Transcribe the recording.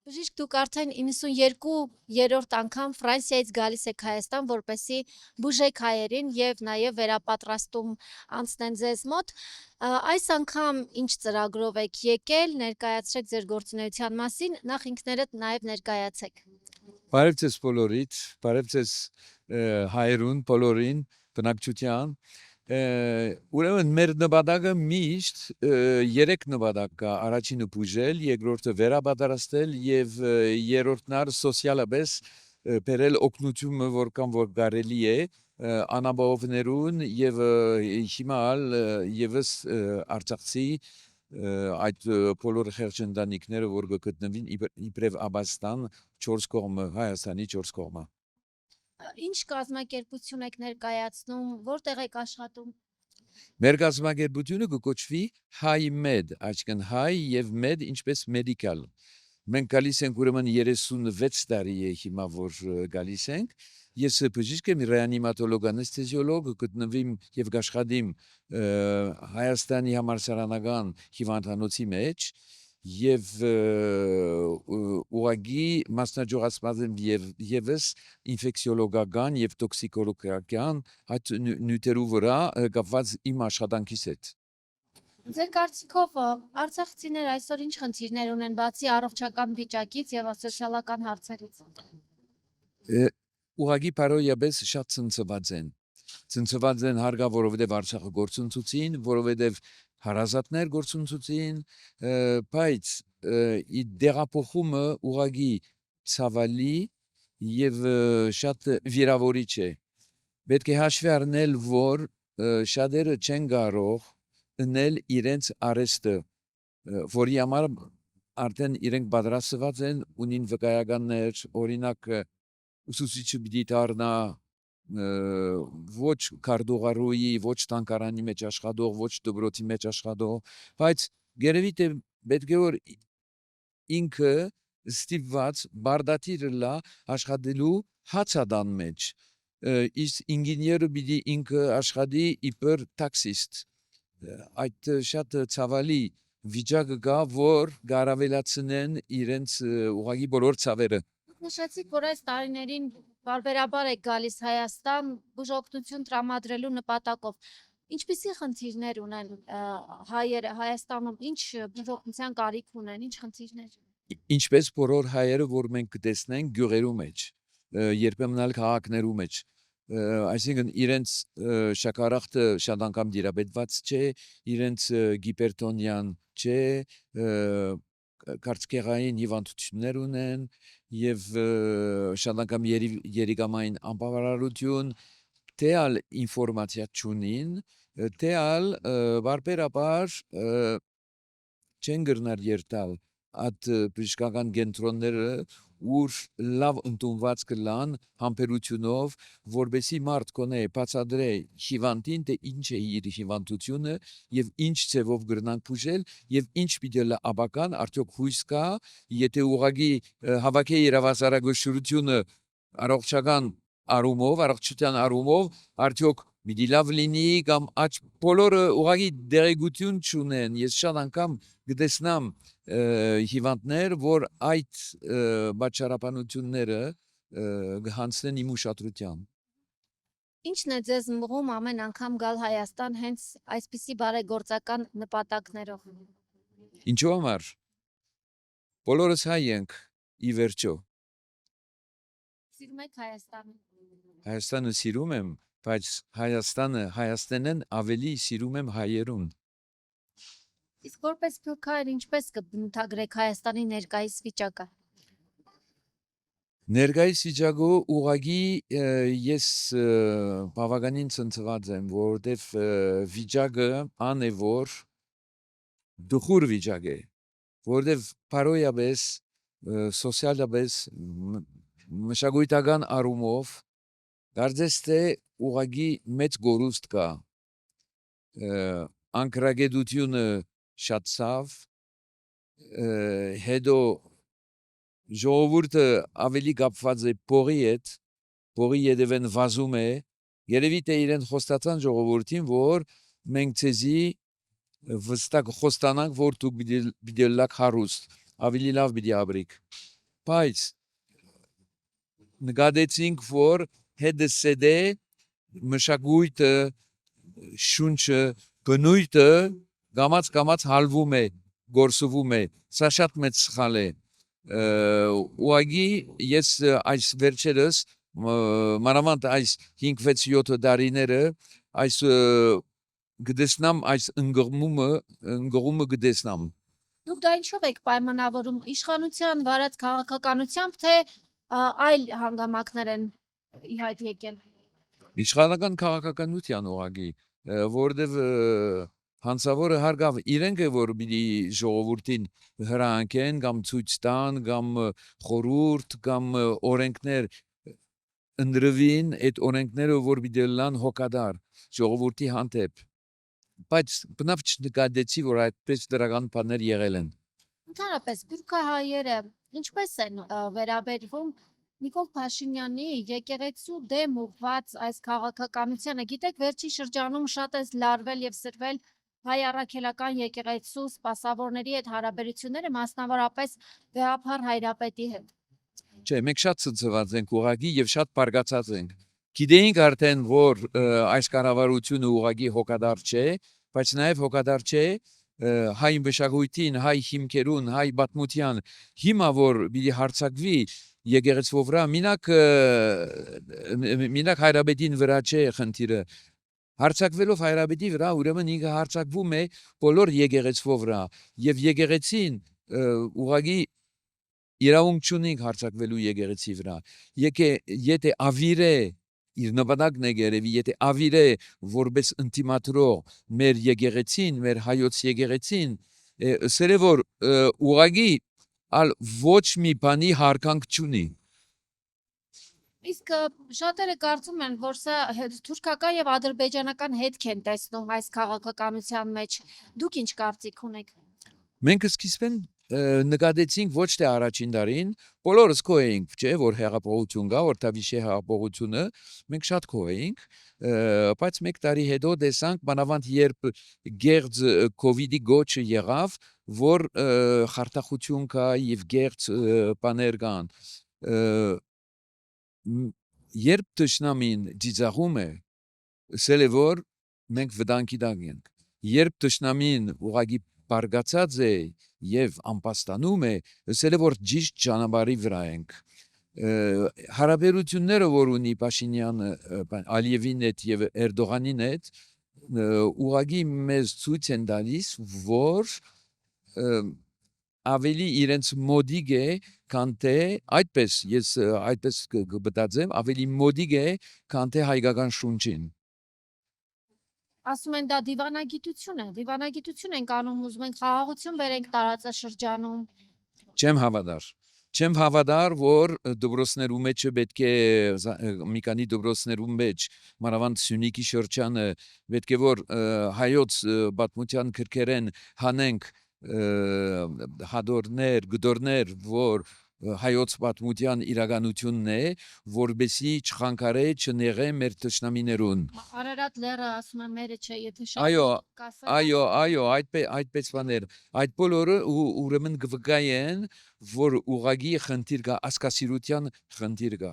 Բժիշկ դուք արդեն 92-րդ անգամ Ֆրանսիայից գալիս եք Հայաստան, որպեսզի բուժեք հայերին եւ նաեւ վերապատրաստում անցնեն ձեզ մոտ։ Այս անգամ ինչ ծրագրով եք եկել, ներկայացրեք ձեր գործունեության մասին, նախ ինքներդ նաեւ ներկայացեք։ Բարև ձեզ բոլորիդ, բարև ձեզ հայերուն, բոլորին, բնակչության։ Ուրեմն մեր նպատակը միշտ երեք նպատակ կա, առաջինը բուժել, երկրորդը վերապատրաստել եւ երրորդն ար սոցիալապես բերել օգնությունը որքան որ կարելի է անապահովներուն եւ հիմա եւս արցախցի այդ բոլոր խեղճընտանիքները որ գտնվին իբրև Աբաստան 4 կողմը Հայաստանի 4 կողմը Ինչ կազմակերպություն եք ներկայացնում, որտեղ եք աշխատում։ Մեր կազմակերպությունը կոչվի HiMed, այսինքն հայ եւ med ինչպես medical։ Մենք գալիս ենք ուրեմն 36 տարի է հիմա որ գալիս ենք։ Ես բժիշկ եմ, ռեանիմատոլոգ, անեսթեզիոլոգ, գտնվím եւ աշխատím Հայաստանի համալսարանական հիվանդանոցի մեջ եւ ուղղակի մասնաճյուղացված եմ եւս ինֆեկցիոլոգական եւ տոքսիկոլոգիական այդ նյութերու վրա կապված իմ աշխատանքիս հետ։ Ձեր կարծիքով արցախցիներ այսօր ինչ խնդիրներ ունեն բացի առողջական վիճակից եւ սոցիալական հարցերից։ Ուղղակի բարոյապես շատ ցնցված են։ Ցնցված են հարգա, որովհետեւ Արցախը գործընծուցին, որովհետեւ հարազատներ գործընծուցին, բայց ի դեղափոխումը ուղղակի ցավալի եւ շատ վիրավորիչ է։ Պետք է հաշվի առնել, որ շատերը չեն կարող ընել իրենց արեստը, որի համար արդեն իրենք պատրաստված են, ունին վկայականներ, օրինակ ուսուցիչը պիտի դառնա ոչ կարդողարուի, ոչ տանկարանի մեջ աշխատող, ոչ դպրոցի մեջ աշխատող, բայց գերեւի թե պետք է որ ինքը ստիպված բարդատիրը լա աշխատելու հացադան մեջ, իսկ ինժեները պիտի ինքը աշխատի իբր տաքսիստ, այդ շատ ցավալի վիճակը կա, որ գարավելացնեն իրենց ուղղակի բոլոր ցավերը։ Նշեցիք, որ այս տարիներին բարբերաբար եք գալիս Հայաստան բուժօգնություն տրամադրելու նպատակով։ Ինչպիսի խնդիրներ ունեն հայերը Հայաստանում, ինչ բուժօգնության կարիք ունեն, ինչ խնդիրներ։ Ինչպես բոլոր հայերը, որ մենք կտեսնենք գյուղերու մեջ, երբեմն ալ քաղաքներու մեջ, այսինքն իրենց շաքարախտը շատ անգամ դիրապետված չէ, իրենց գիպերտոնյան չէ, կարծքեղային հիվանդություններ ունեն եւ շատ անգամ երիկամային անբավարարություն, թե ալ ինֆորմացիա չունին, թե ալ բարբերաբար չեն գրնար երտալ այդ բժշկական կենտրոնները ուր լավ ընդունված կլան համբերությունով, որբեսի մարդ կոնե բացադրե հիվանդին, թե ինչ է իր հիվանդությունը եւ ինչ ձևով գրնանք բուժել եւ ինչ պիտի լա աբական, արդյոք հույս կա, եթե ուղղակի հավաքե իրավասարագործությունը առողջական առումով, առողջության առումով, արդյոք պիտի լավ լինի կամ աչ բոլորը ուղղակի դերեկություն չունեն։ Ես շատ անգամ գտեսնամ հիվանդներ, որ այդ բաճարապանությունները գհանցնեն իմ ուշադրության։ Ինչն է ձեզ մղում ամեն անգամ գալ Հայաստան հենց այսպիսի բարեգործական նպատակներով։ Ինչու համար։ Բոլորս հայ ենք ի վերջո։ Սիրում եք Հայաստանը։ Հայաստանը սիրում եմ, բայց Հայաստանն ավելի սիրում եմ հայերուն։ Իսկ որպես փրկահար ինչպես կբնութագրեք Հայաստանի ներկայիս վիճակը։ Ներկայիս վիճակը ուղղակի ես բավականին ցնցված եմ, որովհետև վիճակը անևոր դխուր վիճակ է, որովհետև բարոյապես սոցիալապես մշակութական առումով կարծես թե ուղղակի մեծ գորուստ կա անկրագետությունը շատ ցավ հետո ժողովուրդը ավելի կապված է փողի հետ, փողի ետևեն վազում է, երևի թե իրեն խոստացան ժողովրդին, որ մենք ցեզի վստակ խոստանանք, որ դուք պիտի լաք հարուստ, ավելի լավ պիտի ապրիք։ բայց նկատեցինք, որ հետսեդե մշակույթը, շունչը, բնույթը գամած հալվում է, գործվում է, սա շատ մեծ սխալ է։ Ուղղակի ես այս վերջերս մանավանդ այս 5-6-7 տարիները այս գտեսնամ այս ընկղումը գտեսնամ։ Դուք դա ինչով եք պայմանավորում իշխանության վարած քաղաքականությամբ, թե այլ հանգամանքներ են ի հայտ եկել։ Իշխանական քաղաքականության ուղղակի, որովհետև հանցավորը հարգավ իրենք է, որ պիտի ժողովրդին հրանքեն կամ ցույց տան կամ խորհուրդ կամ օրենքներ ընդրվին, այդ օրենքները որ պիտի լան հոգադար ժողովրդի հանդեպ, բայց բնավ չնկատեցի, որ այդպես դրական բաներ եղել են։ Ընդհանրապես սփյուռքահայերը ինչպես են վերաբերվում Նիկոլ Փաշինյանի եկեղեցու դեմ ուղված այս քաղաքականությանը։ Գիտեք, վերջի շրջանում շատ է լարվել եւ սրվել հայ առաքելական եկեղեցու սպասավորների հետ հարաբերությունները, մասնավորապես Վեհափար Հայրապետի հետ։ Չէ, մենք շատ ցնցված ենք ուղղակի եւ շատ բարգացած ենք։ Գիտեինք արդեն, որ այս կառավարությունը ուղղակի հոգադար չէ, բայց նաեւ հոգադար չէ հայ մշակույթին, հայ հիմքերուն, հայ պատմության հիմա որ պիտի հարցակվի եկեղեցու վրա, մինակ Հայրապետին վրա չէ խնդիրը։ Հարցակվելով Հայրապետի վրա, ուրեմն ինքը հարցակվում է բոլոր եկեղեցու վրա եւ եկեղեցին ուղղակի իրավունք չունի հարցակվելու եկեղեցի վրա։ Եթե ավիրե իր նպատակն է երևի, եթե ավիրե որպես ինտիմատորող մեր եկեղեցին, մեր հայոց եկեղեցին, սերը որ ուղղակի ալ ոչ մի բանի հարկանք չունի։ Իսկ շատերը կարծում են, որ սա թուրքական եւ ադրբեջանական հետք են տեսնում այս քաղաքականության մեջ։ Դուք ինչ կարծիք ունեք։ Մենք սկիզբեն նկատեցինք ոչ թե առաջին տարին, բոլորս քո էինք, չէ, որ հեղափոխություն կա, որ Թավիշե հեղափոխությունը, մենք շատ քո էինք, բայց մեկ տարի հետո տեսանք, մանավանդ երբ գերձ կովիդի գոչը եղավ, որ խարդախություն կա եւ գերձ բաներ կան։ Երբ թշնամին ծիծաղում է, ասել է որ մենք վտանգի տակ ենք։ Երբ թշնամին ուղղակի բարգացած է եւ անպաստանում է, ասել է որ ճիշտ ճանապարհի վրա ենք։ Հարաբերությունները որ ունի Փաշինյանը Ալիևին հետ եւ Էրդողանին հետ, ուղղակի մեզ ցույց են տալիս, որ ավելի իրենց մոդիկ է, քան թե այդպես ես այդպես կմտածեմ, ավելի մոդիկ է, քան թե հայկական շունչին։ Ասում են դա դիվանագիտություն է, դիվանագիտություն ենք անում, ուզում ենք խաղաղություն բերենք տարածաշրջանում։ Չեմ հավատար, որ դպրոցներու մեջ պետք է մի քանի դպրոցներու մեջ մանավանդ Սյունիքի շրջանը պետք է որ հայոց պատմության քրքերեն հանենք հադորներ, գդորներ, որ հայոց պատմության իրականությունն է, որբեսի չխանգարե, չնեղե մեր թշնամիներուն։ Արարատ լեռը ասում են մերը չէ, եթե շատ Այո, այդպես բաներ։ Այդ բոլորը ուրեմն կվկայեն, որ ուղղակի խնդիր կա, ասկասիրության խնդիր կա։